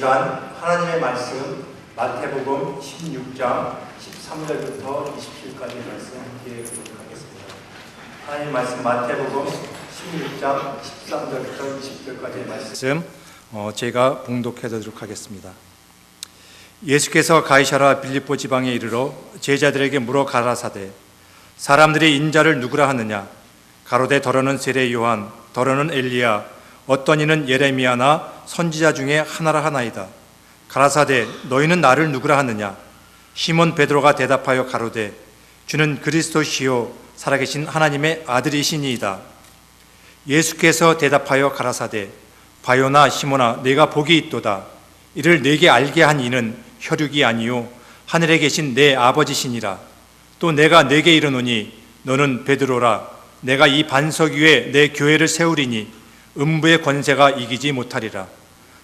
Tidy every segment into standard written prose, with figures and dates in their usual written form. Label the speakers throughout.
Speaker 1: 시간 하나님의 말씀 마태복음 16장 13절부터 27절까지 말씀 함께 보도록 하겠습니다. 하나님의 말씀 마태복음 16장 13절부터 20절까지의 말씀 제가 봉독해 드리도록 하겠습니다. 예수께서 가이사랴 빌립보 지방에 이르러 제자들에게 물어 가라사대 사람들이 인자를 누구라 하느냐? 가로되 더러는 세례 요한, 더러는 엘리야, 어떤 이는 예레미야나 선지자 중에 하나라 하나이다. 가라사대 너희는 나를 누구라 하느냐? 시몬 베드로가 대답하여 가로되 주는 그리스도시요 살아계신 하나님의 아들이시니이다. 예수께서 대답하여 가라사대 바요나 시몬아 내가 복이 있도다. 이를 내게 알게 한 이는 혈육이 아니요 하늘에 계신 내 아버지시니라. 또 내가 내게 이르노니 너는 베드로라. 내가 이 반석 위에 내 교회를 세우리니 음부의 권세가 이기지 못하리라.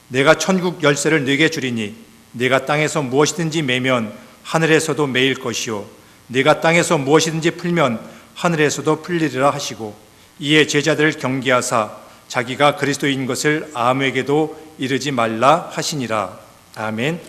Speaker 1: 내가 천국 열쇠를 네게 주리니 네가 땅에서 무엇이든지 매면 하늘에서도 매일 것이요 네가 땅에서 무엇이든지 풀면 하늘에서도 풀리리라 하시고 이에 제자들을 경계하사 자기가 그리스도인 것을 아무에게도 이르지 말라 하시니라. 아멘.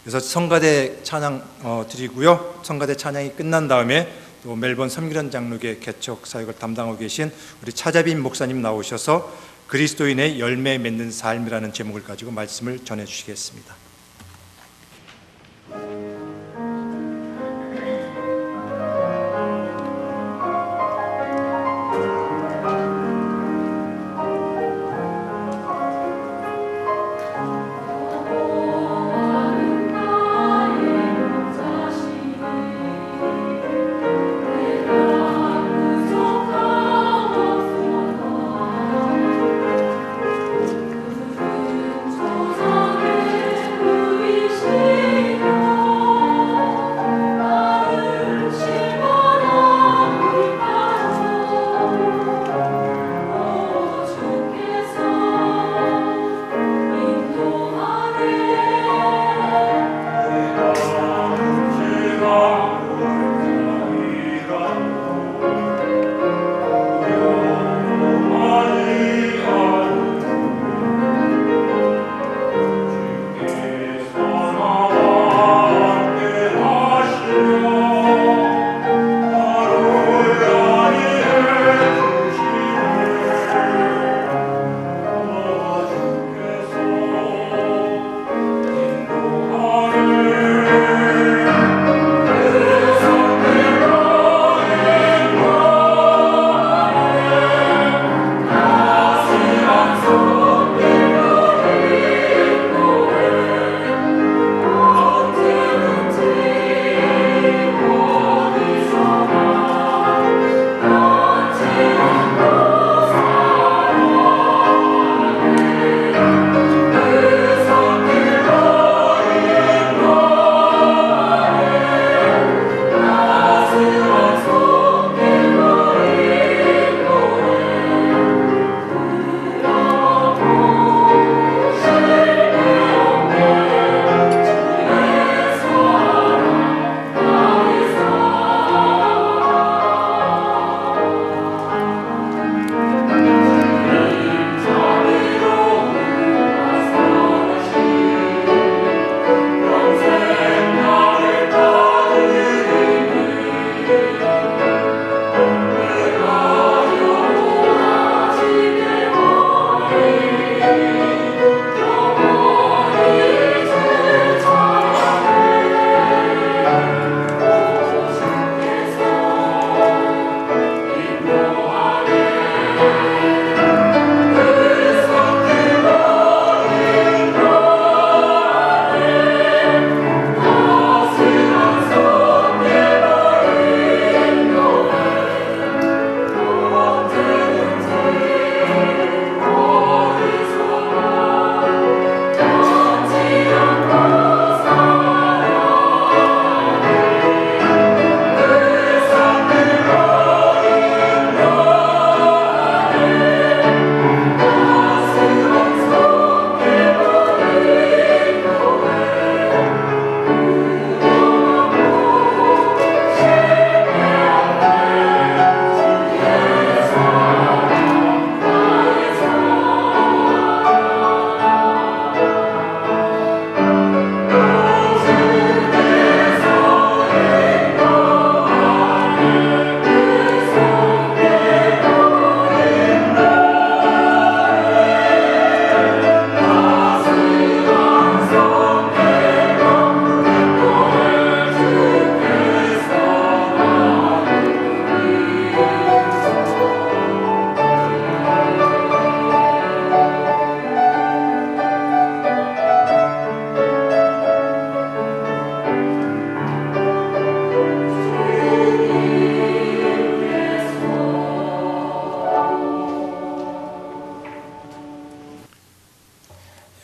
Speaker 1: 그래서 성가대 찬양 드리고요. 성가대 찬양이 끝난 다음에 또 멜번 섬기는 장로교회 개척 사역을 담당하고 계신 우리 차자빈 목사님 나오셔서 그리스도인의 열매 맺는 삶이라는 제목을 가지고 말씀을 전해 주시겠습니다.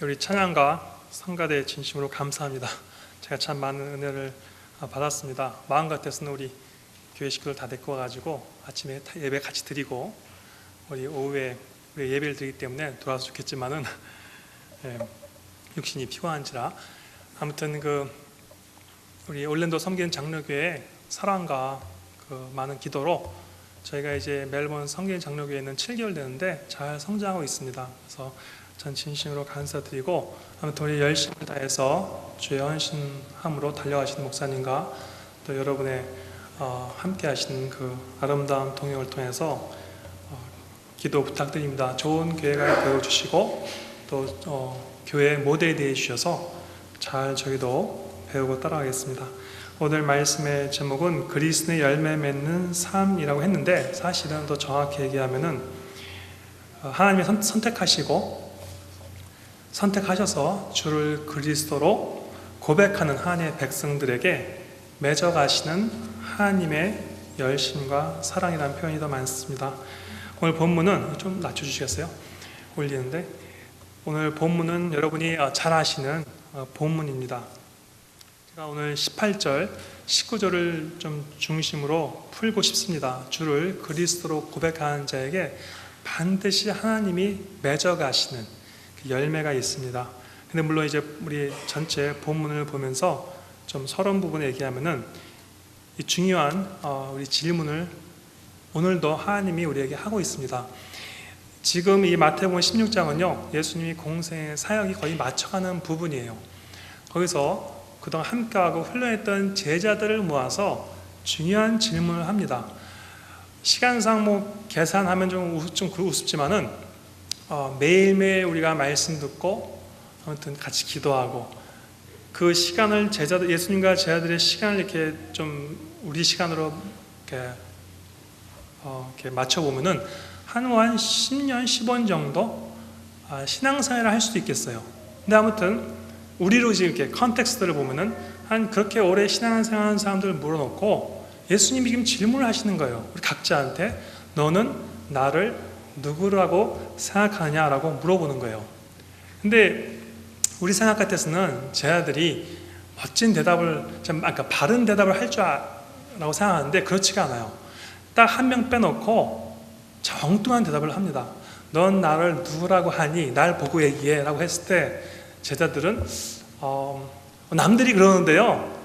Speaker 2: 우리 찬양가 성가대 진심으로 감사합니다. 제가 참 많은 은혜를 받았습니다. 마음 같아서는 우리 교회 식구들 다 데리고 와가지고 아침에 예배 같이 드리고 우리 오후에 우리 예배를 드리기 때문에 돌아와서 좋겠지만은 육신이 피곤한지라 아무튼 우리 올랜도 섬기는 장로교회 사랑과 많은 기도로 저희가 이제 멜번 섬기는 장로교회는 7개월 되는데 잘 성장하고 있습니다. 그래서 전 진심으로 감사드리고 아무튼 우리 열심을 다해서 주의 헌신함으로 달려가시는 목사님과 또 여러분의 함께 하시는 아름다운 동역을 통해서 기도 부탁드립니다. 좋은 교회가 되어주시고 또 교회 모델이 되어주셔서 잘 저희도 배우고 따라가겠습니다. 오늘 말씀의 제목은 그리스도의 열매 맺는 삶이라고 했는데 사실은 더 정확히 얘기하면은 하나님이 선택하셔서 주를 그리스도로 고백하는 하나님의 백성들에게 맺어가시는 하나님의 열심과 사랑이라는 표현이 더 많습니다. 오늘 본문은 좀 낮춰주시겠어요? 올리는데 오늘 본문은 여러분이 잘 아시는 본문입니다. 제가 오늘 18절, 19절을 좀 중심으로 풀고 싶습니다. 주를 그리스도로 고백하는 자에게 반드시 하나님이 맺어가시는 그 열매가 있습니다. 근데 물론 이제 우리 전체 본문을 보면서 좀 서론 부분에 얘기하면은 이 중요한 우리 질문을 오늘도 하나님이 우리에게 하고 있습니다. 지금 이 마태복음 16장은요, 예수님이 공생의 사역이 거의 맞춰가는 부분이에요. 거기서 그동안 함께하고 훈련했던 제자들을 모아서 중요한 질문을 합니다. 시간상 계산하면 좀 우습지만은 매일매일 우리가 말씀 듣고 아무튼 같이 기도하고 그 시간을 예수님과 제자들의 시간을 이렇게 좀 우리 시간으로 이렇게 맞춰보면은 한 10년, 10원 정도 신앙생활을 할 수도 있겠어요. 근데 아무튼 우리로 지금 이렇게 컨텍스트를 보면은 한 그렇게 오래 신앙생활 하는 사람들을 물어놓고 예수님이 지금 질문을 하시는 거예요. 우리 각자한테 너는 나를 누구라고 생각하냐라고 물어보는 거예요. 근데 우리 생각 같아서는 제자들이 멋진 대답을, 바른 대답을 할 줄 알라고 생각하는데 그렇지가 않아요. 딱 한 명 빼놓고 엉뚱한 대답을 합니다. 넌 나를 누구라고 하니? 날 보고 얘기해 라고 했을 때 제자들은 남들이 그러는데요,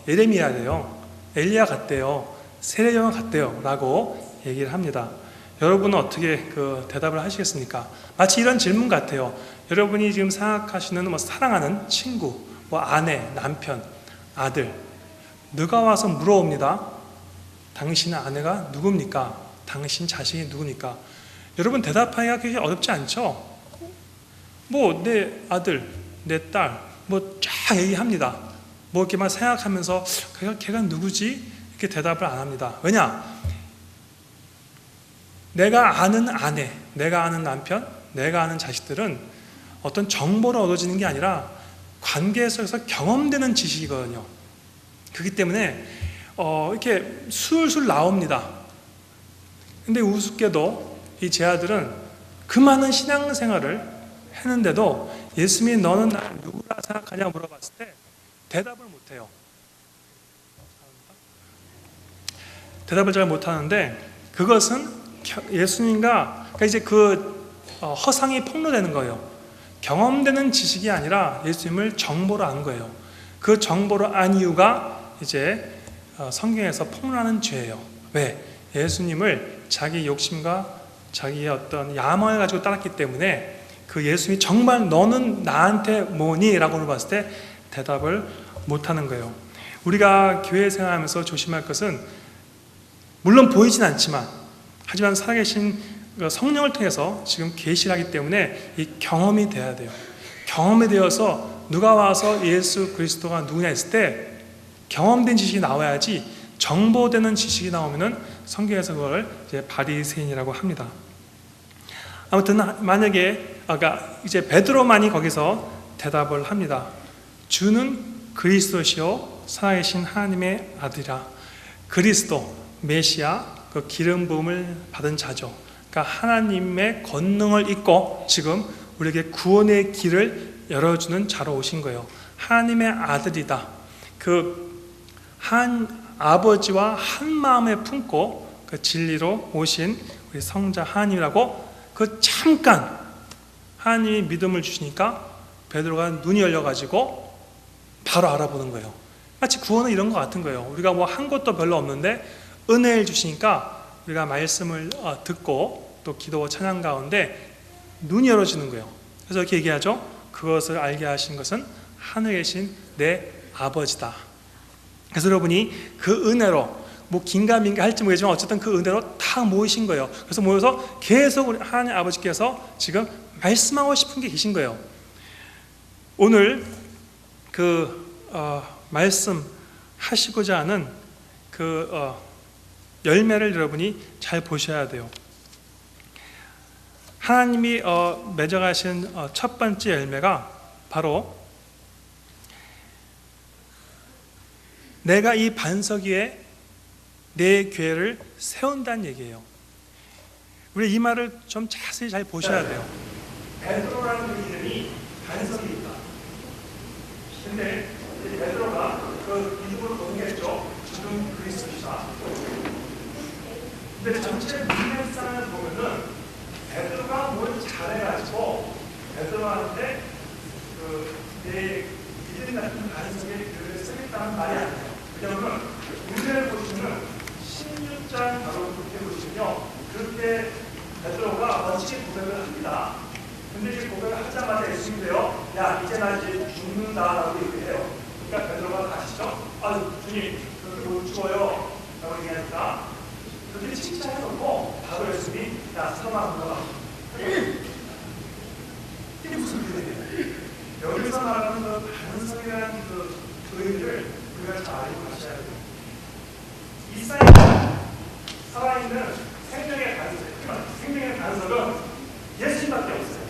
Speaker 2: 예레미야래요, 엘리야 같대요, 세례요한 같대요 라고 얘기를 합니다. 여러분은 어떻게 대답을 하시겠습니까? 마치 이런 질문 같아요. 여러분이 지금 생각하시는 사랑하는 친구, 아내, 남편, 아들, 누가 와서 물어옵니다. 당신의 아내가 누굽니까? 당신 자식이 누굽니까? 여러분 대답하기가 그렇게 어렵지 않죠? 내 아들, 내 딸, 쫙 얘기합니다. 이렇게만 생각하면서 걔가 누구지? 이렇게 대답을 안 합니다. 왜냐? 내가 아는 아내, 내가 아는 남편, 내가 아는 자식들은 어떤 정보로 얻어지는 게 아니라 관계 속에서 경험되는 지식이거든요. 그렇기 때문에 이렇게 술술 나옵니다. 근데 우습게도 이 제자들은 그 많은 신앙생활을 했는데도 예수님이 너는 나를 누구라 생각하냐 물어봤을 때 대답을 못해요. 대답을 잘 못하는데 그것은 예수님과 이제 허상이 폭로되는 거예요. 경험되는 지식이 아니라 예수님을 정보로 안 거예요. 그 정보로 안 이유가 이제 성경에서 폭로하는 죄예요. 왜? 예수님을 자기 욕심과 자기의 어떤 야망을 가지고 따랐기 때문에 그 예수님이 정말 너는 나한테 뭐니? 라고 물어봤을 때 대답을 못하는 거예요. 우리가 교회 생활하면서 조심할 것은 물론 보이진 않지만 하지만 살아계신 성령을 통해서 지금 계시를 하기 때문에 이 경험이 돼야 돼요. 경험이 되어서 누가 와서 예수 그리스도가 누구냐 했을 때 경험된 지식이 나와야지 정보되는 지식이 나오면은 성경에서 그걸 이제 바리새인이라고 합니다. 아무튼 만약에 이제 베드로만이 거기서 대답을 합니다. 주는 그리스도시요 살아계신 하나님의 아들이라. 그리스도 메시아 기름 부음을 받은 자죠. 그러니까 하나님의 권능을 입고 지금 우리에게 구원의 길을 열어주는 자로 오신 거예요. 하나님의 아들이다. 그 한 아버지와 한 마음에 품고 그 진리로 오신 우리 성자 하나님이라고 그 잠깐 하나님이 믿음을 주시니까 베드로가 눈이 열려가지고 바로 알아보는 거예요. 마치 구원은 이런 것 같은 거예요. 우리가 뭐 한 것도 별로 없는데 은혜를 주시니까 우리가 말씀을 듣고 또 기도와 찬양 가운데 눈이 열어지는 거예요. 그래서 이렇게 얘기하죠. 그것을 알게 하신 것은 하늘에 계신 내 아버지다. 그래서 여러분이 그 은혜로 뭐 긴가민가 할지 모르겠지만 어쨌든 그 은혜로 다 모이신 거예요. 그래서 모여서 계속 우리 하나님 아버지께서 지금 말씀하고 싶은 게 계신 거예요. 오늘 말씀하시고자 하는 열매를 여러분이 잘 보셔야 돼요. 하나님이 맺어가신 첫 번째 열매가 바로 내가 이 반석 위에 내 교회를 세운다는 얘기예요. 우리 이 말을 좀 자세히 잘 보셔야 돼요. 베드로라는 그 이름이 반석이니까. 근데 베드로가 그 이름을 공개했죠. 지금 그리스도시다. 근데 전체 문맥상을 보면은 베드로가 뭘 잘해가지고 베드로한테 내 이름 같은 반석에 교회를 세겠다는 말이 아니에요. 왜냐하면 문맥을 보시면 16장 바로 그렇게 보시면요. 그렇게 베드로가 멋지게 고백을 합니다. 근데 이제 고백을 하자마자 예수님께요, 야 이제 나 이제 죽는다라고 얘기해요. 그러니까 베드로가 가시죠. 주님 그렇게 못 죽어요 라고 얘기하니까 그렇게 칭찬해놓고 바로 예수님이 야 사망한 거다. 이게 무슨 의미예요? 여기서 말하는 그 반석이라는 그 의미를 우리가 잘 알고 가셔야 돼요. 이 살아있는 생명의 반석, 생명의 반석은 예수님밖에 없어요.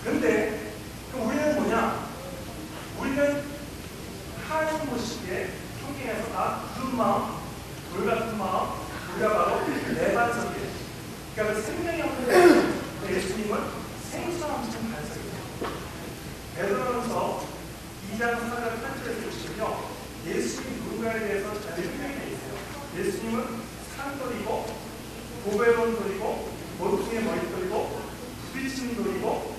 Speaker 2: 근데 우리는 뭐냐? 우리는 하나님 보시기에 성경에서 다 푸른 마음, 돌 같은 마음, 우리가 바로 내 반석이에요. 그러니까 그 생명이 없는 예수님은 생수와 같은 반석이에요. 베드로전서 2장 4절 8절에서 보시면요, 예수님 누군가에 대해서 잘 설명이 되어 있어요. 예수님은 산돌이고 고배로운 돌이고 모퉁이의 머릿돌이고 부딪히는 돌이고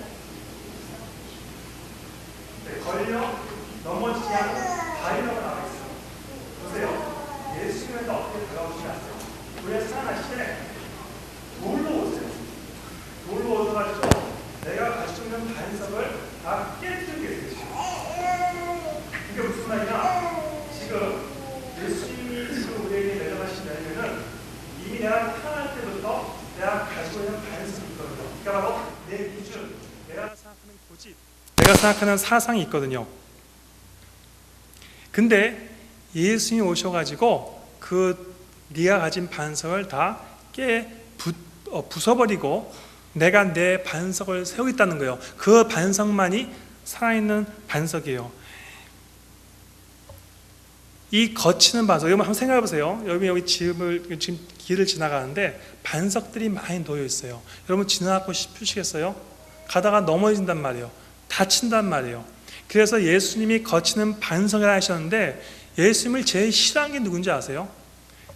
Speaker 2: 걸려 넘어지지 않는 바위라고 나와 있어요. 보세요. 예수님한테 어떻게 다가오시지 않아요? 우리가 살아가시되 돌로 오세요. 돌로 오셔가지고 내가 가지고 있는 반석을 다 깨뜨리게 되죠. 이게 무슨 말이냐? 지금 예수님이 지금 우리에게 내려가신 열매는 이미 내가 태어날 때부터 내가 가지고 있는 반석이 있거든요. 그러니까 바로 내 기준, 내가 생각하는 고집, 내가 생각하는 사상이 있거든요. 근데 예수님이 오셔가지고 그 네가 가진 반석을 다 부숴버리고 내가 내 반석을 세우겠다는 거예요. 그 반석만이 살아있는 반석이에요. 이 거치는 반석, 여러분 한번 생각해 보세요. 여기 지금 길을 지나가는데 반석들이 많이 놓여 있어요. 여러분 지나가고 싶으시겠어요? 가다가 넘어진단 말이에요. 다친단 말이에요. 그래서 예수님이 거치는 반석을 하셨는데 예수님을 제일 싫어하는 게 누군지 아세요?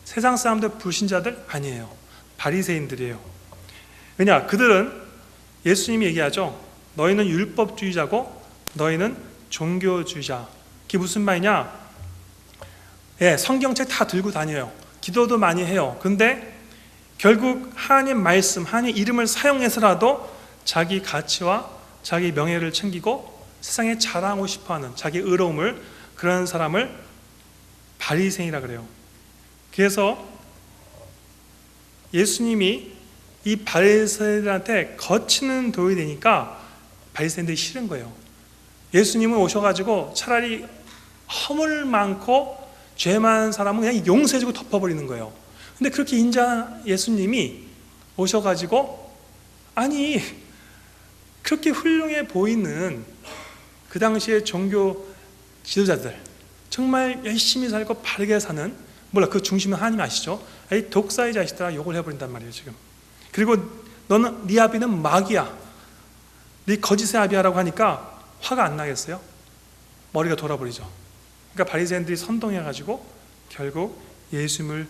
Speaker 2: 세상 사람들 불신자들 아니에요. 바리새인들이에요. 왜냐? 그들은 예수님이 얘기하죠. 너희는 율법주의자고 너희는 종교주의자. 그게 무슨 말이냐? 예, 성경책 다 들고 다녀요. 기도도 많이 해요. 근데 결국 하나님 말씀, 하나님 이름을 사용해서라도 자기 가치와 자기 명예를 챙기고 세상에 자랑하고 싶어하는 자기 의로움을, 그런 사람을 바리새인이라 그래요. 그래서 예수님이 이 바리새인들한테 거치는 돌이 되니까 바리새인들이 싫은 거예요. 예수님은 오셔가지고 차라리 허물 많고 죄 많은 사람은 그냥 용서해주고 덮어버리는 거예요. 근데 그렇게 인자한 예수님이 오셔가지고, 아니 그렇게 훌륭해 보이는 그 당시의 종교 지도자들, 정말 열심히 살고 바르게 사는, 몰라 그 중심은 하나님 아시죠? 이 독사의 자식들아 욕을 해버린단 말이에요 지금. 그리고 너는 네 아비는 마귀야, 네 거짓의 아비야라고 하니까 화가 안 나겠어요? 머리가 돌아버리죠. 그러니까 바리새인들이 선동해가지고 결국 예수님을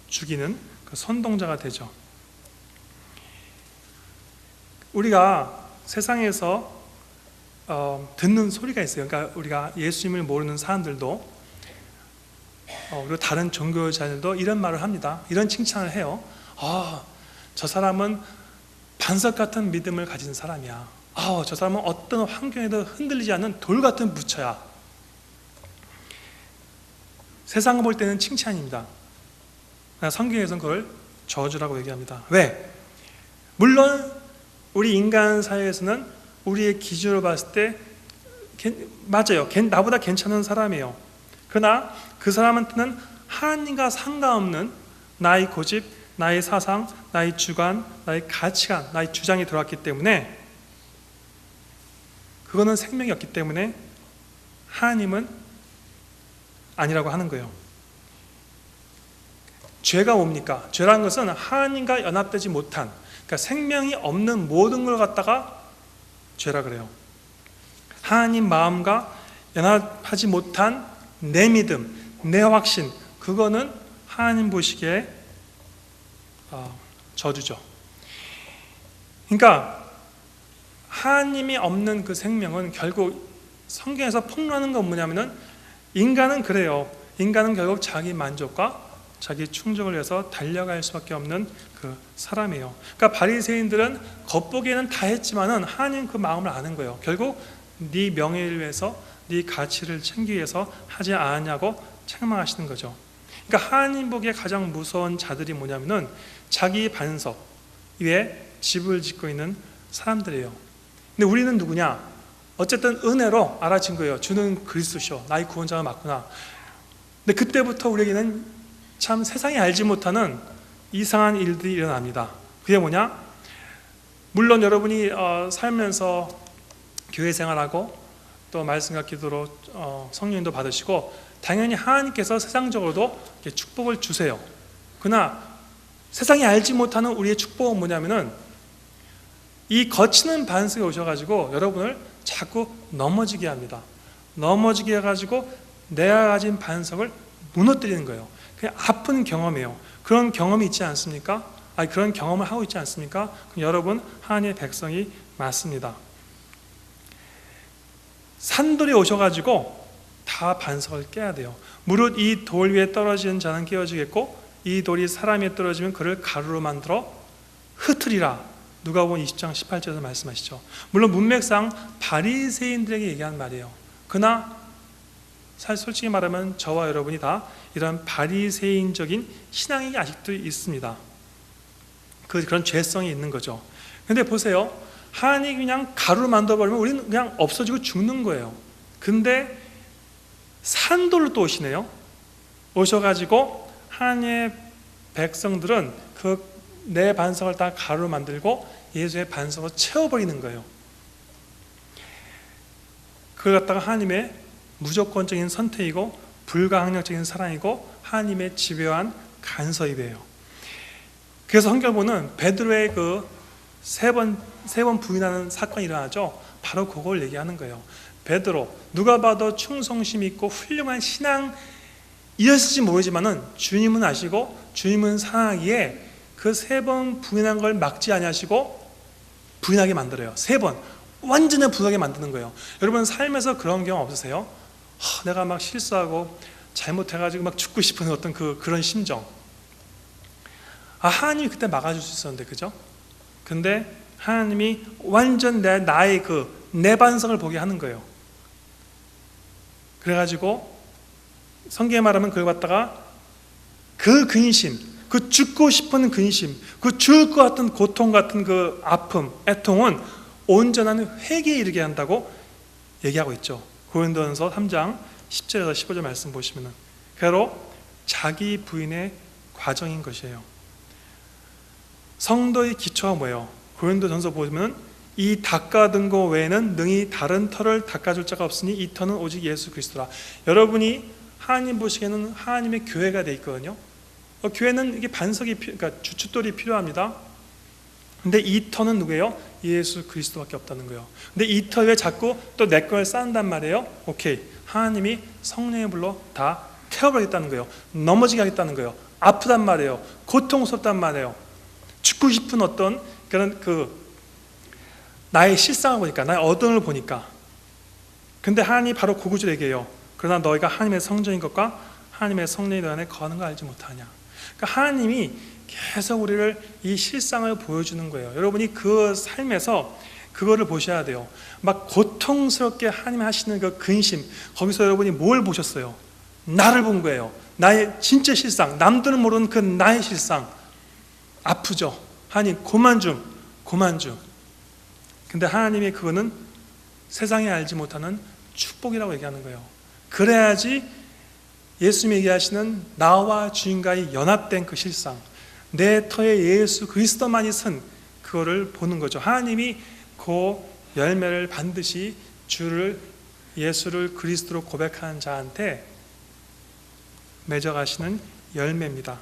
Speaker 2: 죽이는 그 선동자가 되죠. 우리가 세상에서 듣는 소리가 있어요. 그러니까 우리가 예수님을 모르는 사람들도 그리고 다른 종교자들도 이런 말을 합니다. 이런 칭찬을 해요. 저 사람은 반석 같은 믿음을 가진 사람이야. 저 사람은 어떤 환경에도 흔들리지 않는 돌 같은 부처야. 세상을 볼 때는 칭찬입니다. 성경에서는 그걸 저주라고 얘기합니다. 왜? 물론 우리 인간 사회에서는 우리의 기준으로 봤을 때 맞아요. 나보다 괜찮은 사람이에요. 그러나 그 사람한테는 하나님과 상관없는 나의 고집, 나의 사상, 나의 주관, 나의 가치관, 나의 주장이 들어왔기 때문에 그거는 생명이 없기 때문에 하나님은 아니라고 하는 거예요. 죄가 뭡니까? 죄라는 것은 하나님과 연합되지 못한, 그러니까 생명이 없는 모든 걸 갖다가 죄라 그래요. 하나님 마음과 연합하지 못한 내 믿음, 내 확신, 그거는 하나님 보시기에 저주죠. 그러니까 하나님이 없는 그 생명은 결국 성경에서 폭로하는 건 뭐냐면은 인간은 그래요. 인간은 결국 자기 만족과 자기 충족을 위해서 달려갈 수밖에 없는 그 사람이에요. 그러니까 바리새인들은 겉보기에는 다 했지만은 하나님 그 마음을 아는 거예요. 결국 네 명예를 위해서, 네 가치를 챙기기 위해서 하지 않았냐고 책망하시는 거죠. 그러니까 하나님 보기에 가장 무서운 자들이 뭐냐면은 자기 반석 위에 집을 짓고 있는 사람들이에요. 근데 우리는 누구냐? 어쨌든 은혜로 알아진 거예요. 주는 그리스도시오. 나의 구원자가 맞구나. 근데 그때부터 우리에게는 참 세상이 알지 못하는 이상한 일들이 일어납니다. 그게 뭐냐? 물론 여러분이 살면서 교회 생활하고 또 말씀과 기도로 성령님도 받으시고 당연히 하나님께서 세상적으로도 축복을 주세요. 그러나 세상이 알지 못하는 우리의 축복은 뭐냐면은 이 거치는 반석에 오셔가지고 여러분을 자꾸 넘어지게 합니다. 넘어지게 해가지고 내가 가진 반석을 무너뜨리는 거예요. 그냥 아픈 경험이에요. 그런 경험이 있지 않습니까? 그런 경험을 하고 있지 않습니까? 그럼 여러분 하나님의 백성이 맞습니다. 산돌이 오셔가지고 다 반석을 깨야 돼요. 무릇 이 돌 위에 떨어지는 자는 깨어지겠고 이 돌이 사람 위에 떨어지면 그를 가루로 만들어 흩으리라. 누가복음 20장 18절에서 말씀하시죠. 물론 문맥상 바리새인들에게 얘기한 말이에요. 그러나 솔직히 말하면 저와 여러분이 다 이런 바리새인적인 신앙이 아직도 있습니다. 그런 죄성이 있는 거죠. 근데 보세요. 하나님이 그냥 가루로 만들어버리면 우리는 그냥 없어지고 죽는 거예요. 근데 산돌로 또 오시네요. 오셔가지고 하나님의 백성들은 그 내 반석을 다 가루로 만들고 예수의 반석을 채워버리는 거예요. 그걸 갖다가 하나님의 무조건적인 선택이고 불가항력적인 사랑이고 하나님의 집요한 간섭이에요. 그래서 성경보는 베드로의 그 세 번 부인하는 사건이 일어나죠. 바로 그걸 얘기하는 거예요. 베드로, 누가 봐도 충성심 있고 훌륭한 신앙이었을지 모르지만은 주님은 아시고 주님은 사랑하기에 그 세 번 부인한 걸 막지 아니하시고 부인하게 만들어요. 세 번 완전히 부인하게 만드는 거예요. 여러분 삶에서 그런 경험 없으세요? 내가 막 실수하고 잘못해가지고 막 죽고 싶은 어떤 그런 심정. 하나님이 그때 막아줄 수 있었는데, 그죠? 근데 하나님이 완전 나의 내 반석을 보게 하는 거예요. 그래가지고 성경에 말하면 그걸 갖다가 그 근심, 그 죽고 싶은 근심, 그 죽을 것 같은 고통 같은 그 아픔, 애통은 온전한 회개에 이르게 한다고 얘기하고 있죠. 고린도전서 3장 10절에서 15절 말씀 보시면은 바로 자기 부인의 과정인 것이에요. 성도의 기초가 뭐예요? 고린도전서 보면 이 닦아둔 거 외에는 능히 다른 터를 닦아줄 자가 없으니 이 터는 오직 예수 그리스도라. 여러분이 하나님 보시기에는 하나님의 교회가 돼 있거든요. 교회는 이게 반석이, 그러니까 주춧돌이 필요합니다. 근데 이 터는 누구예요? 예수 그리스도밖에 없다는 거예요. 근데 이 터 왜 자꾸 또 내 걸 쌓는단 말이에요? 오케이, 하나님이 성령의 불로 다 태워버리겠다는 거예요. 넘어지게 하겠다는 거예요. 아프단 말이에요. 고통스럽단 말이에요. 죽고 싶은 어떤 그런 나의 실상을 보니까, 나의 어둠을 보니까. 근데 하나님이 바로 그 구절 얘기해요. 그러나 너희가 하나님의 성전인 것과 하나님의 성령이 너희 안에 거하는 걸 알지 못하냐. 그러니까 하나님이 계속 우리를 이 실상을 보여주는 거예요. 여러분이 그 삶에서 그거를 보셔야 돼요. 막 고통스럽게 하나님 하시는 그 근심, 거기서 여러분이 뭘 보셨어요? 나를 본 거예요. 나의 진짜 실상, 남들은 모르는 그 나의 실상. 아프죠? 하나님 고만 좀. 근데 하나님의 그거는 세상이 알지 못하는 축복이라고 얘기하는 거예요. 그래야지 예수님이 얘기하시는 나와 주인과의 연합된 그 실상, 내 터에 예수 그리스도만이 선 그거를 보는 거죠. 하나님이 그 열매를 반드시 예수를 그리스도로 고백하는 자한테 맺어가시는 열매입니다.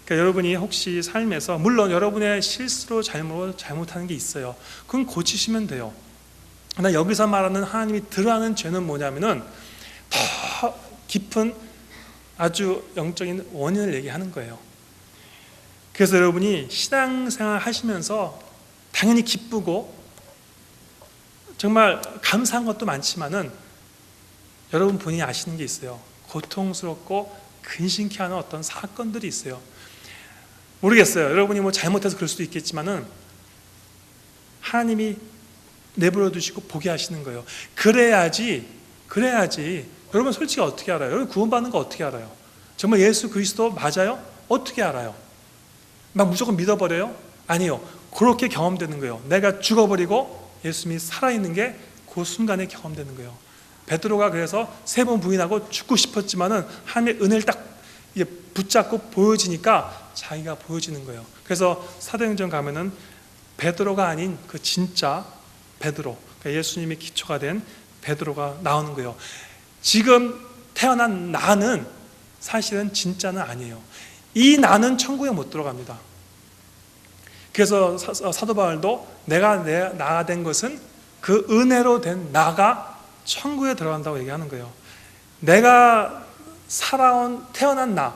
Speaker 2: 그러니까 여러분이 혹시 삶에서, 물론 여러분의 실수로 잘못하는 게 있어요. 그건 고치시면 돼요. 그러나 여기서 말하는 하나님이 드러나는 죄는 뭐냐면은 더 깊은 아주 영적인 원인을 얘기하는 거예요. 그래서 여러분이 신앙생활 하시면서 당연히 기쁘고 정말 감사한 것도 많지만은 여러분 본인이 아시는 게 있어요. 고통스럽고 근심케 하는 어떤 사건들이 있어요. 모르겠어요. 여러분이 뭐 잘못해서 그럴 수도 있겠지만은 하나님이 내버려 두시고 보게 하시는 거예요. 그래야지 여러분 솔직히 어떻게 알아요? 여러분 구원받는 거 어떻게 알아요? 정말 예수 그리스도 맞아요? 어떻게 알아요? 막 무조건 믿어버려요? 아니요. 그렇게 경험되는 거예요. 내가 죽어버리고 예수님이 살아있는 게 그 순간에 경험되는 거예요. 베드로가 그래서 3번 부인하고 죽고 싶었지만은 하나님의 은혜를 딱 붙잡고 보여지니까 자기가 보여지는 거예요. 그래서 사도행전 가면은 베드로가 아닌 그 진짜 베드로, 그러니까 예수님이 기초가 된 베드로가 나오는 거예요. 지금 태어난 나는 사실은 진짜는 아니에요. 이 나는 천국에 못 들어갑니다. 그래서 사도 바울도 내가 나가 된 것은 그 은혜로 된 나가 천국에 들어간다고 얘기하는 거예요. 내가 태어난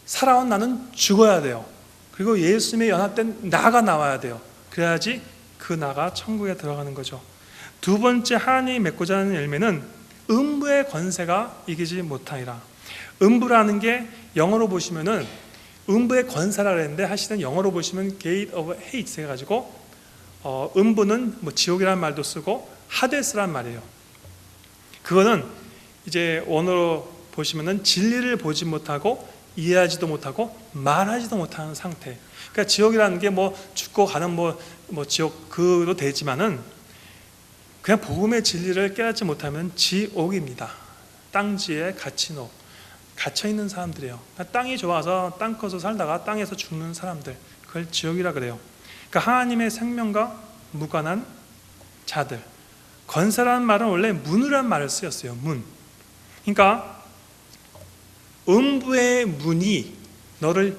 Speaker 2: 살아온 나는 죽어야 돼요. 그리고 예수님의 연합된 나가 나와야 돼요. 그래야지 그 나가 천국에 들어가는 거죠. 두 번째 하나님이 맺고자 하는 열매는 음부의 권세가 이기지 못하리라. 음부라는 게 영어로 보시면은 음부의 권세라 그랬는데 사실은 영어로 보시면 Gate of Hate 해가지고 음부는 뭐 지옥이라는 말도 쓰고 하데스란 말이에요. 그거는 이제 원어로 보시면은 진리를 보지 못하고 이해하지도 못하고 말하지도 못하는 상태. 그러니까 지옥이라는 게 뭐 죽고 가는 뭐 지옥 그도 되지만은 그냥 복음의 진리를 깨닫지 못하면 지옥입니다. 땅지에 갇혀 있는 사람들이에요. 땅이 좋아서 땅 커서 살다가 땅에서 죽는 사람들, 그걸 지옥이라 그래요. 그러니까 하나님의 생명과 무관한 자들. 권세라는 말은 원래 문이라는 말을 쓰였어요. 문. 그러니까 음부의 문이 너를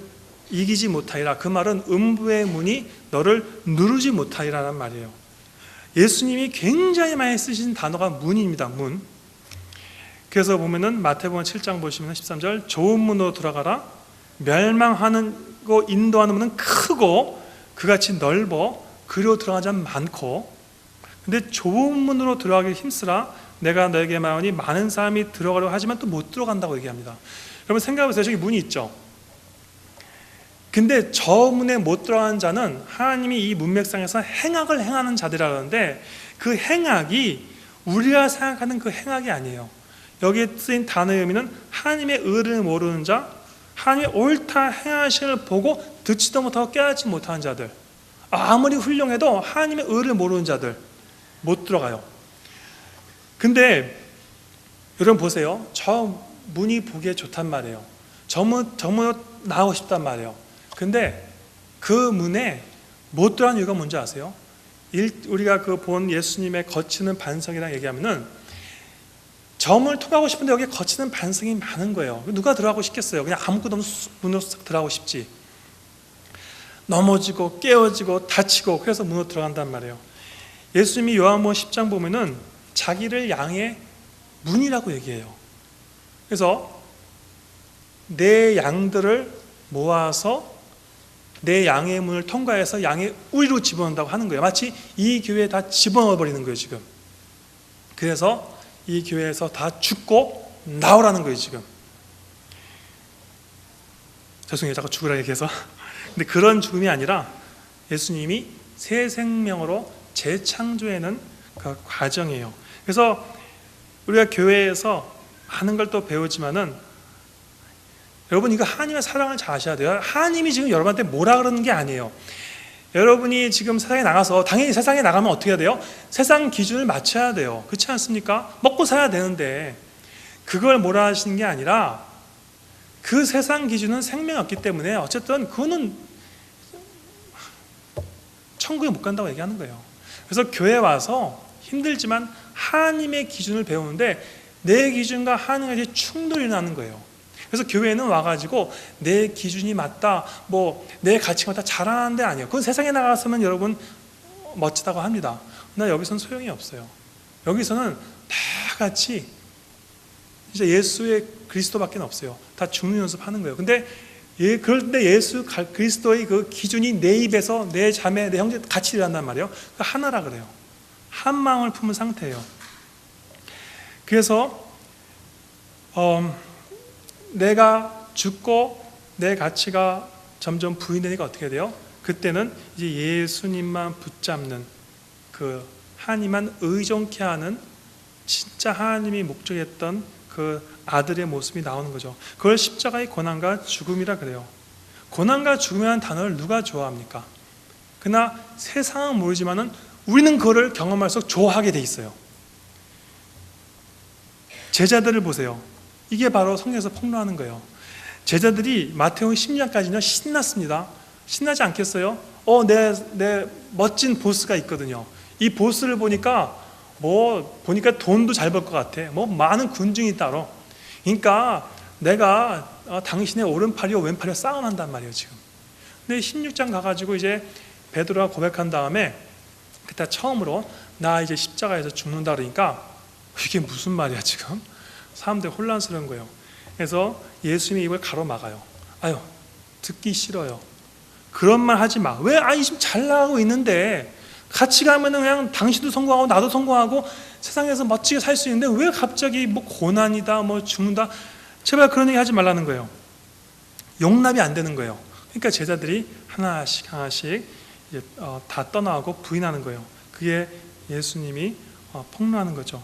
Speaker 2: 이기지 못하리라. 그 말은 음부의 문이 너를 누르지 못하리라는 말이에요. 예수님이 굉장히 많이 쓰신 단어가 문입니다. 문. 그래서 보면은 마태복음 7장 보시면 13절 좋은 문으로 들어가라. 멸망하는 거 인도하는 문은 크고 그같이 넓어 그리로 들어가는 자는 많고, 근데 좋은 문으로 들어가기 힘쓰라. 내가 너에게 말하니 많은 사람이 들어가려고 하지만 또 못 들어간다고 얘기합니다. 여러분 생각해보세요. 저기 문이 있죠. 근데 저 문에 못 들어가는 자는 하나님이 이 문맥상에서 행악을 행하는 자들이라 그러는데 그 행악이 우리가 생각하는 그 행악이 아니에요. 여기에 쓰인 단어의 의미는 하나님의 의를 모르는 자, 하나님의 옳다 행하심을 보고 듣지도 못하고 깨닫지 못하는 자들, 아무리 훌륭해도 하나님의 의를 모르는 자들 못 들어가요. 근데 여러분 보세요. 저 문이 보기에 좋단 말이에요. 저 문으로 나가고 싶단 말이에요. 근데 그 문에 못 들어가는 이유가 뭔지 아세요? 우리가 그 본 예수님의 거치는 반석이라고 얘기하면은 점을 통하고 싶은데 여기에 거치는 반석이 많은 거예요. 누가 들어가고 싶겠어요? 그냥 아무것도 없는 문으로 싹 들어가고 싶지. 넘어지고 깨어지고 다치고 그래서 문으로 들어간단 말이에요. 예수님이 요한복음 10장 보면은 자기를 양의 문이라고 얘기해요. 그래서 내 양들을 모아서 내 양의 문을 통과해서 양의 우리로 집어넣는다고 하는 거예요. 마치 이 교회에 다 집어넣어 버리는 거예요 지금. 그래서 이 교회에서 다 죽고 나오라는 거예요 지금. 죄송해요 자꾸 죽으라 얘기해서. 근데 그런 죽음이 아니라 예수님이 새 생명으로 재창조해낸 그 과정이에요. 그래서 우리가 교회에서 많은 걸 또 배우지만은 여러분 이거 하나님의 사랑을 잘 아셔야 돼요. 하나님이 지금 여러분한테 뭐라 그러는 게 아니에요. 여러분이 지금 세상에 나가서 당연히 세상에 나가면 어떻게 해야 돼요? 세상 기준을 맞춰야 돼요. 그렇지 않습니까? 먹고 살아야 되는데 그걸 뭐라 하시는 게 아니라 그 세상 기준은 생명이 없기 때문에 어쨌든 그거는 천국에 못 간다고 얘기하는 거예요. 그래서 교회 와서 힘들지만 하나님의 기준을 배우는데 내 기준과 하나님의 충돌이 일어나는 거예요. 그래서 교회는 와가지고 내 기준이 맞다, 뭐 내 가치가 맞다 잘하는 데 아니에요. 그건 세상에 나가서는 여러분 멋지다고 합니다. 그러나 여기서는 소용이 없어요. 여기서는 다 같이 진짜 예수의 그리스도밖에 없어요. 다 죽는 연습하는 거예요. 그런데 예수 그리스도의 그 기준이 내 입에서 내 자매, 내 형제 같이 일어난단 말이에요. 하나라 그래요. 한 마음을 품은 상태예요. 그래서 내가 죽고 내 가치가 점점 부인되니까 어떻게 돼요? 그때는 이제 예수님만 붙잡는 그 하나님만 의존케 하는 진짜 하나님이 목적했던 그 아들의 모습이 나오는 거죠. 그걸 십자가의 고난과 죽음이라 그래요. 고난과 죽음이라는 단어를 누가 좋아합니까? 그러나 세상은 모르지만은 우리는 그거를 경험할수록 좋아하게 돼 있어요. 제자들을 보세요. 이게 바로 성경에서 폭로하는 거예요. 제자들이 마태복음 10장까지는 신났습니다. 신나지 않겠어요? 내 멋진 보스가 있거든요. 이 보스를 보니까 보니까 돈도 잘 벌 것 같아. 많은 군중이 따로. 그러니까 내가 당신의 오른팔이요 왼팔이요 싸움한단 말이에요 지금. 근데 16장 가가지고 이제 베드로가 고백한 다음에 그때 처음으로 나 이제 십자가에서 죽는다 그러니까 이게 무슨 말이야 지금? 사람들이 혼란스러운 거예요. 그래서 예수님의 입을 가로막아요. 아유 듣기 싫어요. 그런 말 하지 마. 왜? 지금 잘 나가고 있는데 같이 가면은 그냥 당신도 성공하고 나도 성공하고 세상에서 멋지게 살 수 있는데 왜 갑자기 고난이다 죽는다 제발 그런 얘기 하지 말라는 거예요. 용납이 안 되는 거예요. 그러니까 제자들이 하나씩 이제 다 떠나고 부인하는 거예요. 그게 예수님이 폭로하는 거죠.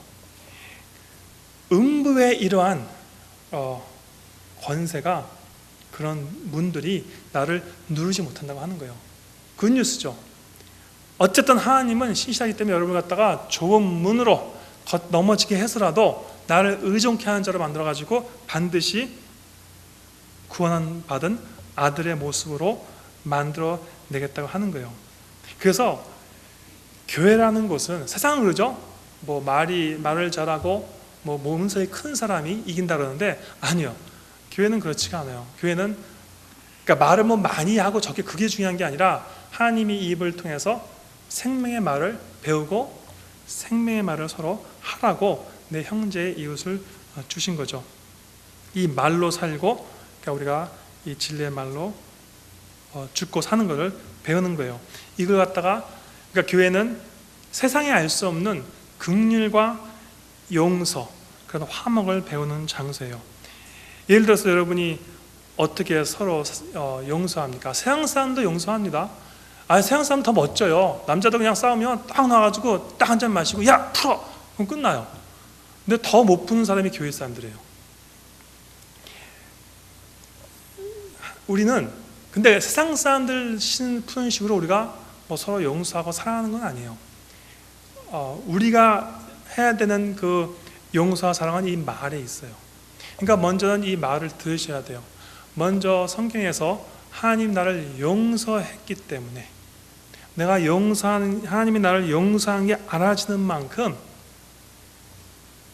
Speaker 2: 음부의 이러한 권세가 그런 문들이 나를 누르지 못한다고 하는 거예요. 굿뉴스죠. 어쨌든 하나님은 신실하기 때문에 여러분을 갖다가 좁은 문으로 넘어지게 해서라도 나를 의존케 하는 자로 만들어가지고 반드시 구원 받은 아들의 모습으로 만들어내겠다고 하는 거예요. 그래서 교회라는 곳은 세상은 그러죠. 말을 잘하고 몸소리 큰 사람이 이긴다 그러는데 아니요. 교회는 그렇지가 않아요. 교회는 그러니까 말을 많이 하고 그게 중요한 게 아니라 하나님이 이 입을 통해서 생명의 말을 배우고 생명의 말을 서로 하라고 내 형제의 이웃을 주신 거죠. 이 말로 살고 그러니까 우리가 이 진리의 말로 죽고 사는 것을 배우는 거예요. 이걸 갖다가 그러니까 교회는 세상에 알 수 없는 긍휼과 용서 그런 화목을 배우는 장소예요. 예를 들어서 여러분이 어떻게 서로 용서합니까? 세상 사람도 용서합니다. 세상 사람 더 멋져요. 남자도 그냥 싸우면 딱 나와가지고 딱 한 잔 마시고 야 풀어 그럼 끝나요. 근데 더 못 푸는 사람이 교회 사람들이에요. 우리는 근데 세상 사람들 푸는 식으로 우리가 서로 용서하고 사랑하는 건 아니에요. 우리가 해야 되는 그 용서와 사랑은 이 말에 있어요. 그러니까 먼저는 이 말을 들으셔야 돼요. 먼저 성경에서 하나님 나를 용서했기 때문에 내가 하나님이 나를 용서하는 게 알아지는 만큼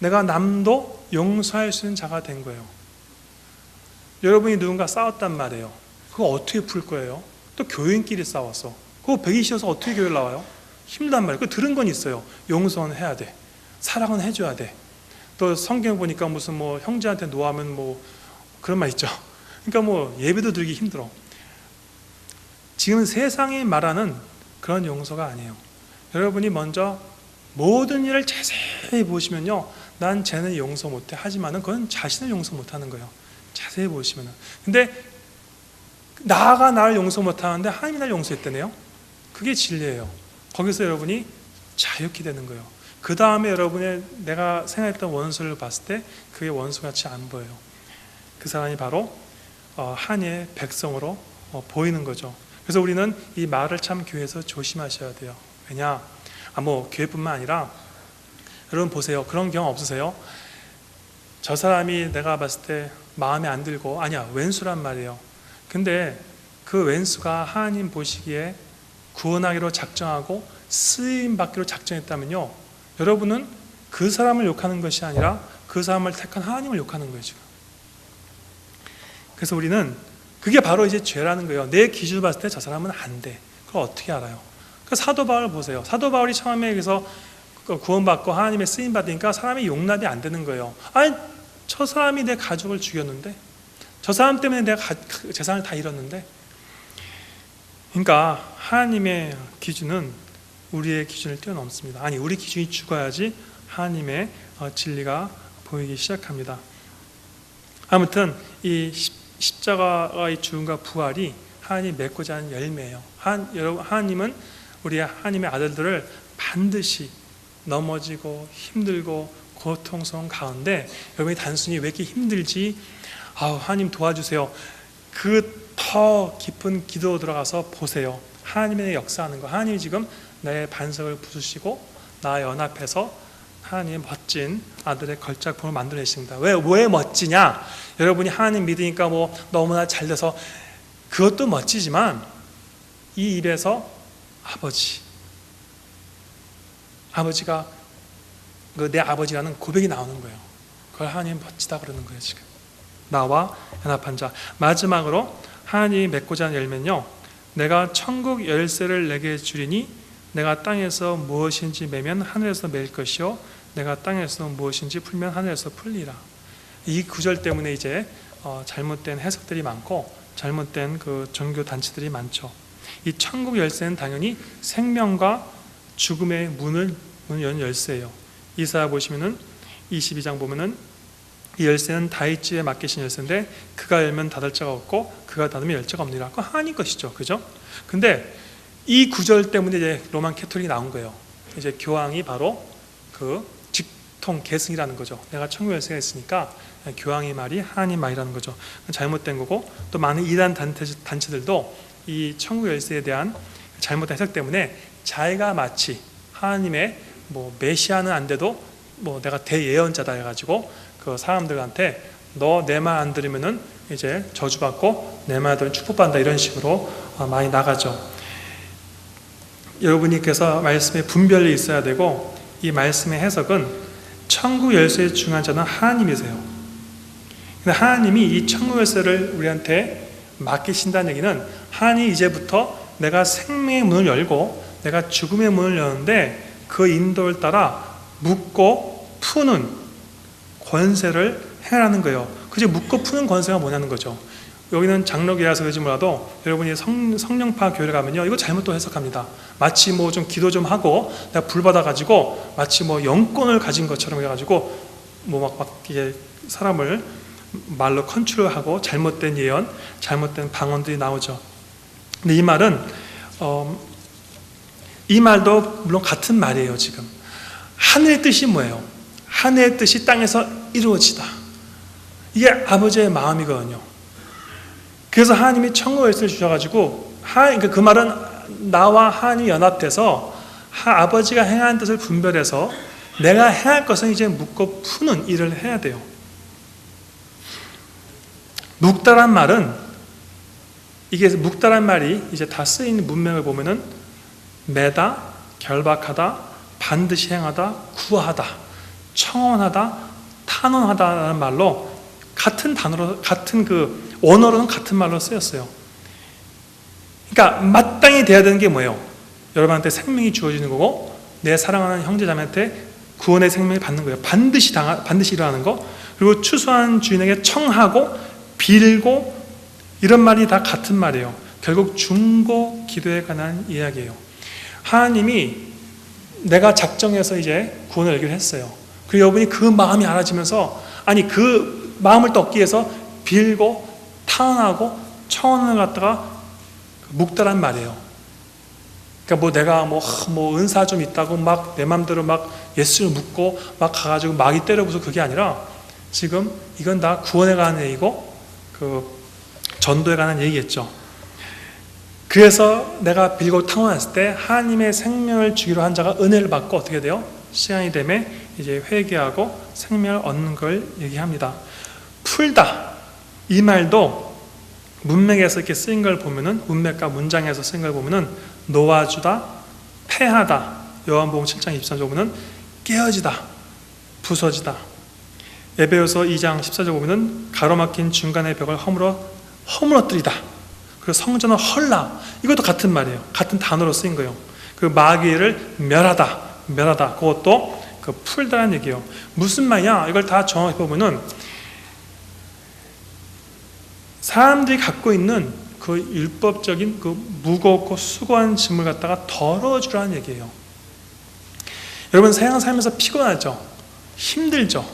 Speaker 2: 내가 남도 용서할 수 있는 자가 된 거예요. 여러분이 누군가 싸웠단 말이에요. 그거 어떻게 풀 거예요? 또 교인끼리 싸웠어. 그거 배기 싫어서 어떻게 교회 나와요? 힘들단 말이에요. 그 들은 건 있어요. 용서는 해야 돼. 사랑은 해줘야 돼. 또 성경 보니까 무슨 뭐 형제한테 노하면 뭐 그런 말 있죠. 그러니까 뭐 예배도 드리기 힘들어. 지금 세상이 말하는 그런 용서가 아니에요. 여러분이 먼저 모든 일을 자세히 보시면요, 난 쟤는 용서 못해. 하지만은 그건 자신을 용서 못하는 거예요. 자세히 보시면은. 근데 나가 나를 용서 못하는데 하나님이 나를 용서했다네요. 그게 진리예요. 거기서 여러분이 자유케 되는 거예요. 그 다음에 여러분의 내가 생각했던 원수를 봤을 때 그게 원수같이 안 보여요. 그 사람이 바로 하나님의 백성으로 보이는 거죠. 그래서 우리는 이 말을 참 교회에서 조심하셔야 돼요. 왜냐? 뭐 교회뿐만 아니라 여러분 보세요. 그런 경험 없으세요? 저 사람이 내가 봤을 때 마음에 안 들고, 아니야, 왼수란 말이에요. 근데 그 왼수가 하나님 보시기에 구원하기로 작정하고 쓰임받기로 작정했다면요, 여러분은 그 사람을 욕하는 것이 아니라 그 사람을 택한 하나님을 욕하는 거예요, 지금. 그래서 우리는 그게 바로 이제 죄라는 거예요. 내 기준을 봤을 때 저 사람은 안 돼. 그걸 어떻게 알아요? 그 사도 바울 보세요. 사도 바울이 처음에 여기서 구원받고 하나님의 쓰임 받으니까 사람이 용납이 안 되는 거예요. 아니, 저 사람이 내 가족을 죽였는데, 저 사람 때문에 내가 재산을 다 잃었는데. 그러니까 하나님의 기준은 우리의 기준을 뛰어넘습니다. 아니, 우리 기준이 죽어야지 하나님의 진리가 보이기 시작합니다. 아무튼 이 십자가의 죽음과 부활이 하나님이 맺고자 하는 열매예요. 하나님은 우리 하나님의 아들들을 반드시 넘어지고 힘들고 고통스러운 가운데, 여러분이 단순히 왜 이렇게 힘들지? 하나님 도와주세요. 그 더 깊은 기도 들어가서 보세요. 하나님의 역사하는 거. 하나님이 지금 나의 반석을 부수시고 나와 연합해서 하나님의 멋진 아들의 걸작품을 만들어내십니다. 왜 멋지냐? 여러분이 하나님 믿으니까 뭐 너무나 잘 돼서 그것도 멋지지만 이 입에서 아버지가 내 아버지라는 고백이 나오는 거예요. 그걸 하나님 멋지다 그러는 거예요. 지금 나와 연합한 자. 마지막으로 하나님이 맺고자 하는 열매는요, 내가 천국 열쇠를 내게 주리니 내가 땅에서 무엇인지 매면 하늘에서 맬 것이요 내가 땅에서 무엇인지 풀면 하늘에서 풀리라. 이 구절 때문에 이제 잘못된 해석들이 많고 잘못된 그 종교 단체들이 많죠. 이 천국 열쇠는 당연히 생명과 죽음의 문을 여는 열쇠예요. 이사야 보시면은 22장 보면은 이 열쇠는 다윗집에 맡기신 열쇠인데 그가 열면 닫을 자가 없고 그가 닫으면 열 자가 없느니라. 그거 하나님 것이죠, 그죠? 근데 이 구절 때문에 이제 로만 캐톨릭이 나온 거예요. 이제 교황이 바로 그 직통 계승이라는 거죠. 내가 천국 열쇠가 있으니까 교황의 말이 하나님 말이라는 거죠. 잘못된 거고, 또 많은 이단 단체들도 이 천국 열쇠에 대한 잘못된 해석 때문에 자기가 마치 하나님의 뭐 메시아는 안 돼도 뭐 내가 대예언자다 해가지고 그 사람들한테 너 내 말 안 들으면은 이제 저주받고 내 말 들으면 축복받는다, 이런 식으로 많이 나가죠. 여러분이 그래서 말씀에 분별이 있어야 되고, 이 말씀의 해석은 천국 열쇠의 중요한 자는 하나님이세요. 근데 하나님이 이 천국 열쇠를 우리한테 맡기신다는 얘기는 하나님이 이제부터 내가 생명의 문을 열고 내가 죽음의 문을 여는데 그 인도를 따라 묶고 푸는 권세를 해라는 거예요. 그저 묶고 푸는 권세가 뭐냐는 거죠. 여기는 장로교라서 그러지 몰라도 여러분이 성령파 교회를 가면요, 이거 잘못 또 해석합니다. 마치 뭐 좀 기도 좀 하고 내가 불 받아가지고 마치 뭐 영권을 가진 것처럼 해가지고 뭐 막 이게 사람을 말로 컨트롤하고 잘못된 예언, 잘못된 방언들이 나오죠. 근데 이 말은 이 말도 물론 같은 말이에요. 지금 하늘의 뜻이 뭐예요? 하늘의 뜻이 땅에서 이루어지다. 이게 아버지의 마음이거든요. 그래서 하나님이 천국 열쇠를 주셔가지고 그러니까 그 말은 나와 하나님이 연합돼서 아버지가 행하는 뜻을 분별해서 내가 행할 것은 이제 묶고 푸는 일을 해야 돼요. 묶다란 말은, 이게 묶다란 말이 이제 다 쓰인 문맥을 보면은 매다, 결박하다, 반드시 행하다, 구하다, 청원하다, 탄원하다라는 말로 같은 단어로, 같은 그 원어로는 같은 말로 쓰였어요. 그러니까 마땅히 돼야 되는 게 뭐예요? 여러분한테 생명이 주어지는 거고 내 사랑하는 형제자매한테 구원의 생명을 받는 거예요. 반드시 일어나는 거. 그리고 추수한 주인에게 청하고 빌고, 이런 말이 다 같은 말이에요. 결국 중보 기도에 관한 이야기예요. 하나님이 내가 작정해서 이제 구원을 열기로 했어요. 그리고 여러분이 그 마음이 알아지면서, 아니 그 마음을 또 얻기 위해서 빌고 타언하고 청원을 갖다가 묵다란 말이에요. 그러니까 뭐 내가 뭐 은사 좀 있다고 막 내 맘대로 막 예수를 묻고 막 가가지고 마귀 때려부숴, 그게 아니라 지금 이건 다 구원에 관한 얘기고 그 전도에 관한 얘기겠죠. 그래서 내가 빌고 탕원했을 때 하나님의 생명을 주기로 한 자가 은혜를 받고 어떻게 돼요? 시간이 되면 이제 회개하고 생명을 얻는 걸 얘기합니다. 풀다, 이 말도 문맥에서 이렇게 쓰인 걸 보면은, 문맥과 문장에서 쓰인 걸 보면은 놓아주다, 패하다, 요한복음 7장 23절 보면은 깨어지다, 부서지다. 에베소서 2장 14절 보면은 가로막힌 중간의 벽을 허물어뜨리다. 그리고 성전을 헐라, 이것도 같은 말이에요. 같은 단어로 쓰인 거예요. 그 마귀를 멸하다, 그것도 그 풀다라는 얘기예요. 무슨 말이냐? 이걸 다 정확히 보면은 사람들이 갖고 있는 그 율법적인 그 무겁고 수고한 짐을 갖다가 덜어주라는 얘기예요. 여러분, 세상 살면서 피곤하죠? 힘들죠?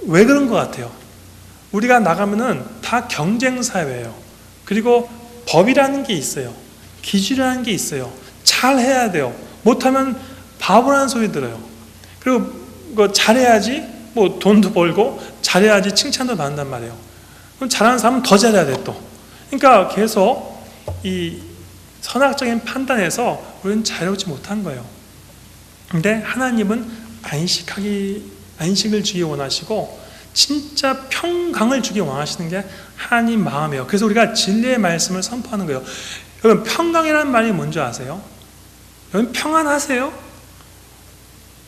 Speaker 2: 왜 그런 것 같아요? 우리가 나가면은 다 경쟁사회예요. 그리고 법이라는 게 있어요. 기준이라는 게 있어요. 잘 해야 돼요. 못하면 바보라는 소리 들어요. 그리고 뭐 잘해야지 뭐 돈도 벌고, 잘해야지 칭찬도 받는단 말이에요. 그럼 잘하는 사람은 더 잘해야 돼 또. 그러니까 계속 이 선악적인 판단에서 우리는 자유롭지 못한 거예요. 근데 하나님은 안식을 주기 원하시고 진짜 평강을 주기 원하시는 게 하나님 마음이에요. 그래서 우리가 진리의 말씀을 선포하는 거예요. 여러분, 평강이라는 말이 뭔지 아세요? 여러분, 평안하세요?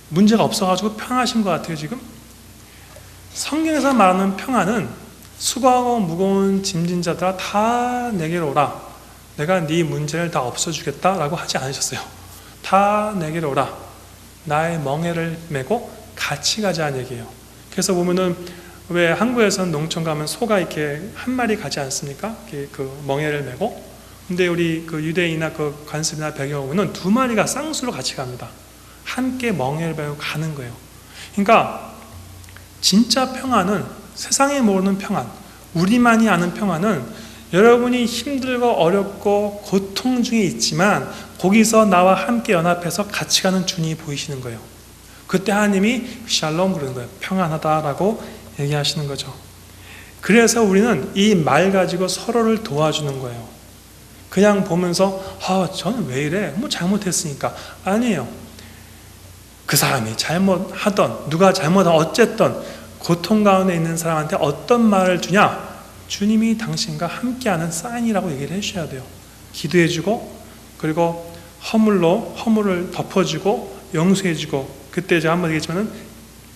Speaker 2: 문제가 없어가지고 평안하신 것 같아요 지금? 성경에서 말하는 평안은 수고하고 무거운 짐진 자들아 다 내게로 오라, 내가 네 문제를 다 없애주겠다라고 하지 않으셨어요. 다 내게로 오라, 나의 멍에를 메고 같이 가자는 얘기예요. 그래서 보면은 왜 한국에서는 농촌 가면 소가 이렇게 한 마리 가지 않습니까? 그 멍에를 메고. 근데 우리 그 유대인이나 그 관습이나 배경에 보면은 두 마리가 쌍수로 같이 갑니다. 함께 멍에를 메고 가는 거예요. 그러니까 진짜 평안은 세상에 모르는 평안, 우리만이 아는 평안은 여러분이 힘들고 어렵고 고통 중에 있지만 거기서 나와 함께 연합해서 같이 가는 주님이 보이시는 거예요. 그때 하나님이 샬롬 그러는 거예요. 평안하다라고 얘기하시는 거죠. 그래서 우리는 이 말 가지고 서로를 도와주는 거예요. 그냥 보면서 저는 왜 이래? 뭐 잘못했으니까. 아니에요. 그 사람이 잘못하던, 누가 잘못하던 어쨌든 고통 가운데 있는 사람한테 어떤 말을 주냐? 주님이 당신과 함께하는 사인이라고 얘기를 해주셔야 돼요. 기도해주고, 그리고 허물을 덮어주고 용서해주고. 그때 제가 한번 얘기했지만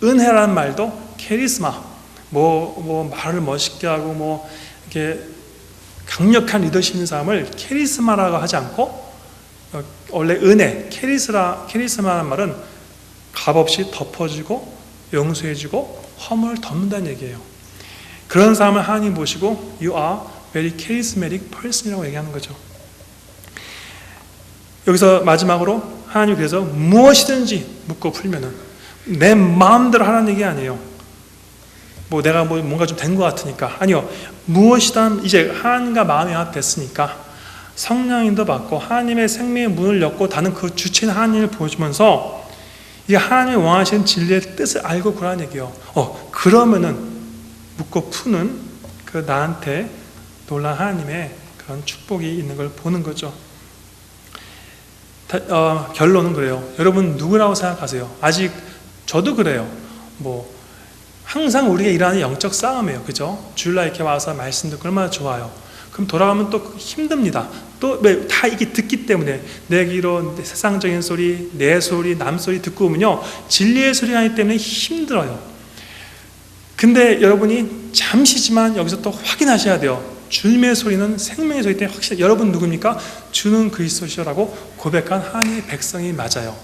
Speaker 2: 은혜라는 말도 케리스마, 뭐 말을 멋있게 하고 뭐 이렇게 강력한 리더십 있는 사람을 케리스마라고 하지 않고, 원래 은혜, 케리스마라는 말은 값없이 덮어주고 용서해주고 허물을 덮는다는 얘기예요. 그런 사람을 하나님 보시고 You are very charismatic person이라고 얘기하는 거죠. 여기서 마지막으로 하나님이 그래서 무엇이든지 묻고 풀면은 내 마음대로 하라는 얘기 아니에요. 뭐 내가 뭔가 좀 된 것 같으니까. 아니요. 무엇이든 이제 하나님과 마음이 합됐으니까 성령님도 받고 하나님의 생명의 문을 엮고 닫는 그 주체인 하나님을 보여주면서 이게 하나님이 원하시는 진리의 뜻을 알고 그러는 얘기예요. 그러면은 묻고 푸는 그 나한테 놀란 하나님의 그런 축복이 있는 걸 보는 거죠. 결론은 그래요. 여러분 누구라고 생각하세요? 아직 저도 그래요. 항상 우리가 일하는 영적 싸움이에요. 그죠? 주일날 이렇게 와서 말씀 듣고 얼마나 좋아요. 그럼 돌아가면 또 힘듭니다. 또 다 이게 듣기 때문에 내 귀로 세상적인 소리, 내 소리, 남 소리 듣고 오면요, 진리의 소리가 아니기 때문에 힘들어요. 근데 여러분이 잠시지만 여기서 또 확인하셔야 돼요. 주님의 소리는 생명의 소리 때문에 확실히 여러분 누굽니까? 주는 그리스도시라고 고백한 하나님의 백성이 맞아요.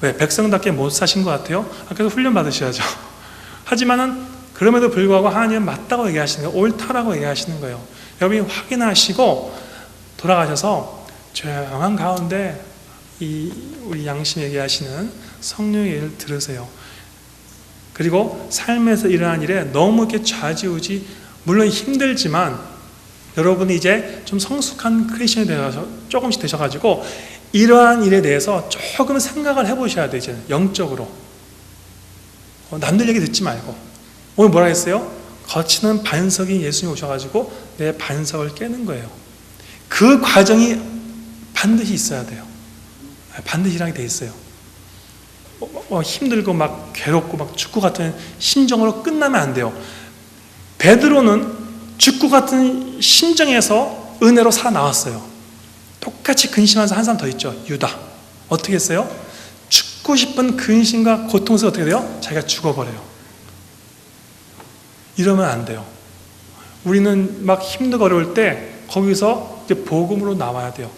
Speaker 2: 왜? 백성답게 못 사신 것 같아요? 그래서 훈련 받으셔야죠. 하지만은 그럼에도 불구하고 하나님은 맞다고 얘기하시는 거예요. 옳다라고 얘기하시는 거예요. 여러분이 확인하시고 돌아가셔서 조용한 가운데 우리 양심 얘기하시는 성령의 얘기를 들으세요. 그리고 삶에서 일어난 일에 너무 이렇게 좌지우지, 물론 힘들지만 여러분이 이제 좀 성숙한 크리스천이 되셔서 조금씩 되셔가지고 이러한 일에 대해서 조금 생각을 해보셔야 돼요. 이제 영적으로. 남들 얘기 듣지 말고. 오늘 뭐라 했어요? 거치는 반석이 예수님이 오셔가지고 내 반석을 깨는 거예요. 그 과정이 반드시 있어야 돼요. 반드시 일하게 돼 있어요. 힘들고 막 괴롭고 막 죽고 같은 심정으로 끝나면 안 돼요. 베드로는 죽고 같은 심정에서 은혜로 살아나왔어요. 똑같이 근심하면서 한 사람 더 있죠. 유다. 어떻게 했어요? 죽고 싶은 근심과 고통 속에 어떻게 돼요? 자기가 죽어버려요. 이러면 안 돼요. 우리는 막 힘들고 어려울 때 거기서 이제 복음으로 나와야 돼요.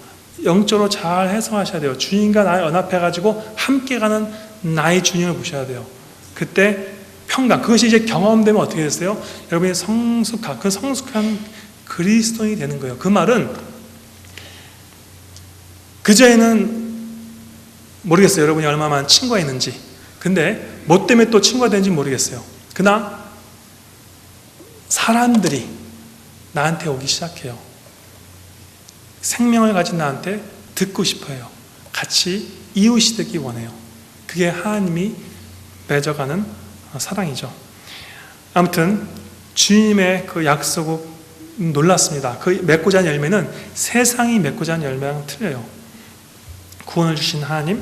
Speaker 2: 영적으로 잘 해석하셔야 돼요. 주님과 나를 연합해가지고 함께 가는 나의 주님을 보셔야 돼요. 그때 평강, 그것이 이제 경험되면 어떻게 됐어요? 여러분이 그 성숙한 그리스도인이 되는 거예요. 그 말은 그전에는 모르겠어요. 여러분이 얼마나 친구가 있는지. 근데 뭐 때문에 또 친구가 되는지 모르겠어요. 그러나 사람들이 나한테 오기 시작해요. 생명을 가진 나한테 듣고 싶어요. 같이 이웃이 되기 원해요. 그게 하나님이 맺어가는 사랑이죠. 아무튼 주님의 그 약속은 놀랐습니다. 그 맺고자 하는 열매는 세상이 맺고자 하는 열매랑 틀려요. 구원을 주신 하나님,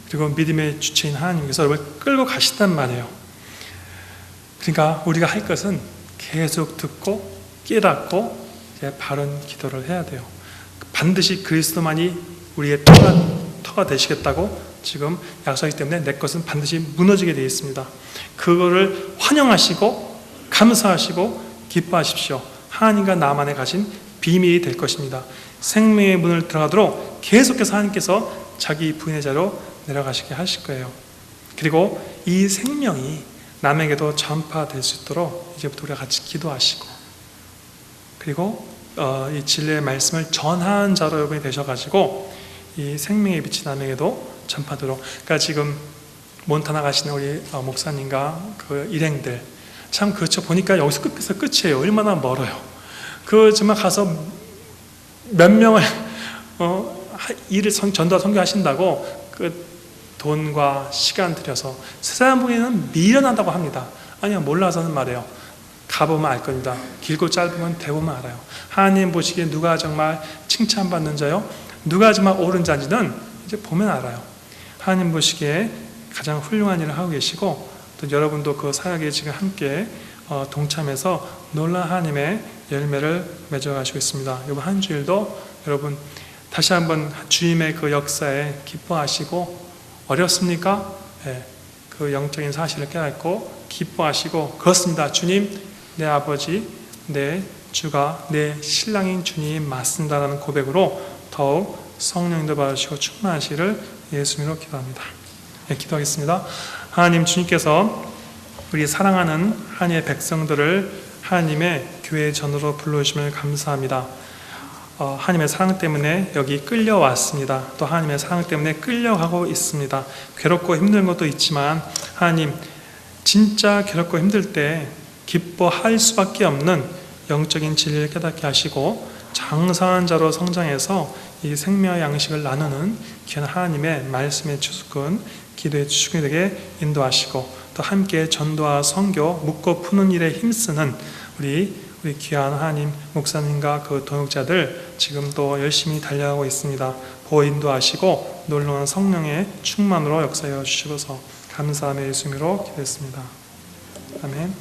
Speaker 2: 그리고 믿음의 주체인 하나님께서 여러분을 끌고 가시단 말이에요. 그러니까 우리가 할 것은 계속 듣고 깨닫고 이제 바른 기도를 해야 돼요. 반드시 그리스도만이 우리의 터가 되시겠다고 지금 약속하기 때문에 내 것은 반드시 무너지게 되어 있습니다. 그거를 환영하시고 감사하시고 기뻐하십시오. 하나님과 나만에 가신 비밀이 될 것입니다. 생명의 문을 들어가도록 계속해서 하나님께서 자기 부인의 자로 내려가시게 하실 거예요. 그리고 이 생명이 남에게도 전파될 수 있도록 이제부터 우리가 같이 기도하시고, 그리고 이 진리의 말씀을 전하는 자로 여러분이 되셔가지고 이 생명의 빛이 남에게도 전파되도록. 그러니까 지금 몬타나 가시는 우리 목사님과 그 일행들, 참 그렇죠. 보니까 여기서 끝에서 끝이에요. 얼마나 멀어요. 그 정말 가서 몇 명을 일을 전도와 선교하신다고 그 돈과 시간 들여서 세상 보기에는 미련하다고 합니다. 아니요, 몰라서는 말이에요. 가보면 알 겁니다. 길고 짧으면 대보면 알아요. 하나님 보시기에 누가 정말 칭찬받는 자요, 누가 정말 옳은 자인지는 이제 보면 알아요. 하나님 보시기에 가장 훌륭한 일을 하고 계시고, 또 여러분도 그 사역에 지금 함께 동참해서 놀라운 하나님의 열매를 맺어가시고 있습니다. 이번 한 주일도 여러분 다시 한번 주님의 그 역사에 기뻐하시고, 어렵습니까? 네, 그 영적인 사실을 깨닫고 기뻐하시고, 그렇습니다. 주님, 내 아버지, 내 주가 내 신랑인 주님 맞습니다라는 고백으로 더욱 성령님도 받으시고 충만하시기를 예수님으로 기도합니다. 네, 기도하겠습니다. 하나님, 주님께서 우리 사랑하는 하나님의 백성들을 하나님의 교회 전으로 불러주심을 감사합니다. 하나님의 사랑 때문에 여기 끌려왔습니다. 또 하나님의 사랑 때문에 끌려가고 있습니다. 괴롭고 힘든 것도 있지만 하나님, 진짜 괴롭고 힘들 때 기뻐할 수밖에 없는 영적인 진리를 깨닫게 하시고 장성한 자로 성장해서 이 생명의 양식을 나누는 귀한 하나님의 말씀의 추수꾼, 기도의 추수꾼이 되게 인도하시고, 또 함께 전도와 선교, 묻고 푸는 일에 힘쓰는 우리 귀한 하나님 목사님과 그 동역자들 지금도 열심히 달려가고 있습니다. 보호 인도하시고 놀라운 성령의 충만으로 역사하여 주시고서 감사함의 예수님으로 기도했습니다. 아멘.